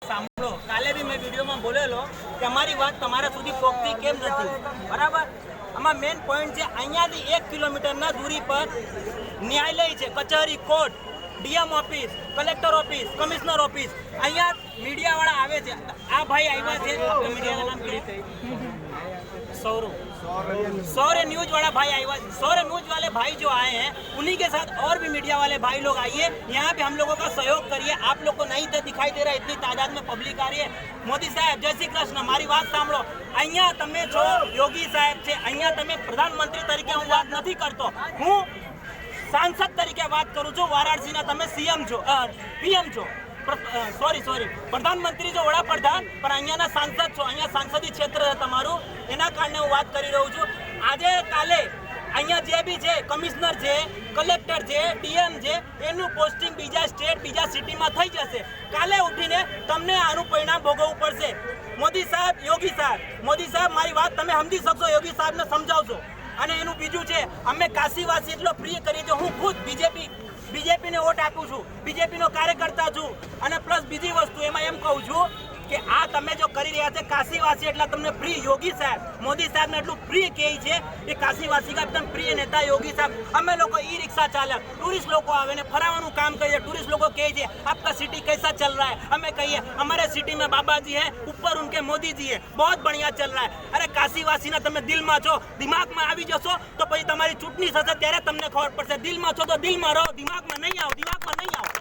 સાંભળો, કાલે બી મેં વિડીયોમાં બોલેલો કે અમારી વાત તમારા સુધી પહોંચતી કેમ નથી, બરાબર? આમાં મેઇન પોઈન્ટ છે, અહીંયાથી 1 કિલોમીટરના દૂરી પર ન્યાયાલય છે, કચેરી, court, DM office, collector office, commissioner office. અહીંયા મીડિયાવાળા આવે છે. આ ભાઈ આવ્યા છે, મીડિયાનું નામ सौर्य न्यूज वाला भाई आया, सौर्य न्यूज वाले भाई जो आए हैं उन्हीं के साथ और भी मीडिया वाले भाई लोग आइए, यहाँ पे हम लोगों का सहयोग करिए. आप लोग को नहीं दिखाई दे रहा है, इतनी तादाद में पब्लिक आ रही है. मोदी साहब जय श्री कृष्ण, मारी વાત સાંભળો. અહીંયા તમે છો યોગી સાહેબ છે, અહીંયા તમે પ્રધાનમંત્રી તરીકે હું વાત નથી કરતો, હું સાંસદ તરીકે વાત કરું છું. વારાણસીના તમે સીએમ છો, પીએમ છો, સોરી પ્રધાનમંત્રી જો વડાપ્રધાન, પણ અહીંયાના સાંસદ છો, અહીંયા સાંસદી ક્ષેત્ર છે તમારું, એના કારણે હું વાત કરી રહ્યો છું. આજે કાલે અહીંયા જે બી છે, કમિશનર છે, કલેક્ટર છે, ડીએમ છે, એનું પોસ્ટિંગ બીજા સ્ટેટ, બીજા સિટીમાં થઈ જશે. કાલે ઉઠીને તમને આનું પરિણામ ભોગવવું પડશે. મોદી સાહેબ, યોગી સાહેબ, મોદી સાહેબ મારી વાત તમે સમજી શકશો, યોગી સાહેબને સમજાવશો. અને એનું બીજું છે, અમે કાશીવાસી એટલો પ્રિય કરી દો, હું ખુદ બીજેપીને વોટ આપું છું, બીજેપીનો કાર્યકર્તા છું. અને પ્લસ બીજી વસ્તુ એમાં એમ કહું છું કે આ તમે જો કરી રહ્યા છે કાશીવાસી, એટલે તમને પ્રિય યોગી સાહેબ, મોદી સાહેબને એટલું પ્રિય કહે છે એ કાશીવાસી કા એકદમ પ્રિય નેતા યોગી साहब. અમે લોકો ઈ રિક્ષા ચાલક, ટુરિસ્ટ લોકો આવે ને ફરાવાનું કામ કરીએ. ટુરિસ્ટ લોકો કહે છે आपका सिटी कैसा चल रहा है, हमें कहिए हमारे सिटी में बाबा जी है, ऊपर उनके मोदी जी है, बहुत बढ़िया चल रहा है. अरे કાશીવાસીના તમે દિલમાં છો, દિમાગમાં આવી જશો તો પછી તમારી ચૂંટણી થશે ત્યારે તમને ખબર પડશે. દિલમાં છો તો દિલમાં રહો, દિમાગમાં નહીં આવો, દિમાગમાં નહીં આવો.